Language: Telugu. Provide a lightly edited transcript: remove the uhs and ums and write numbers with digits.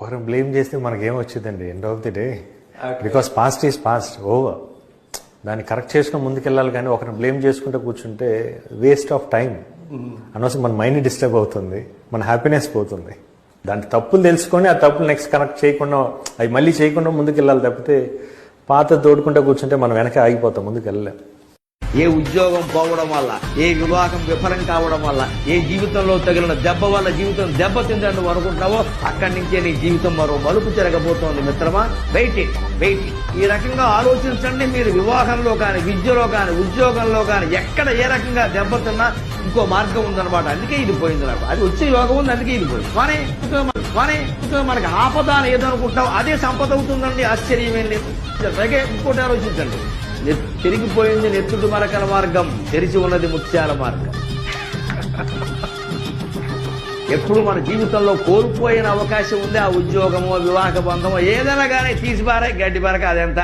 ఒకరిని బ్లేమ్ చేస్తే మనకేం వచ్చిందండి end of the day. Because past is past, over. దాన్ని కరెక్ట్ చేసుకుని ముందుకెళ్ళాలి, కానీ ఒకరిని బ్లేమ్ చేసుకుంటూ కూర్చుంటే వేస్ట్ ఆఫ్ టైం. అనవసరం మన మైండ్ డిస్టర్బ్ అవుతుంది, మన హ్యాపీనెస్ పోతుంది. దాంట్లో తప్పులు తెలుసుకొని ఆ తప్పులు నెక్స్ట్ కరెక్ట్ చేయకుండా, అవి మళ్ళీ చేయకుండా ముందుకెళ్ళాలి తప్పితే పాత తోడుకుంటూ కూర్చుంటే మనం వెనక ఆగిపోతాం, ముందుకు వెళ్ళలేం. ఏ ఉద్యోగం పోవడం వల్ల, ఏ వివాహం విఫలం కావడం వల్ల, ఏ జీవితంలో తగిలిన దెబ్బ వల్ల జీవితం దెబ్బతిందని నువ్వు అనుకుంటున్నావో అక్కడి నుంచే నీ జీవితం మరో మలుపు తిరగబోతోంది మిత్రమా. వెయిటింగ్. ఈ రకంగా ఆలోచించండి. మీరు వివాహంలో కానీ, విద్యలో కానీ, ఉద్యోగంలో కానీ ఎక్కడ ఏ రకంగా దెబ్బతిన్నా ఇంకో మార్గం ఉందన్నమాట. అందుకే ఇది పోయింది నాకు. అది వచ్చే యోగం ఉంది, అందుకే ఇది పోయింది. కానీ మనకి ఆపద అని ఏదనుకుంటావు అదే సంపద అవుతుందండి. ఆశ్చర్యమేం లేదు. అలాగే ఇంకోటి ఆలోచించండి. తిరిగిపోయింది నెత్తుడు మరకల మార్గం, తెరిచి ఉన్నది ముత్యాల మార్గం. ఎప్పుడు మన జీవితంలో కోల్పోయిన అవకాశం ఉంది. ఆ ఉద్యోగమో, వివాహ బంధమో ఏదైనా కానీ తీసిపారే గడ్డి పరక అదెంత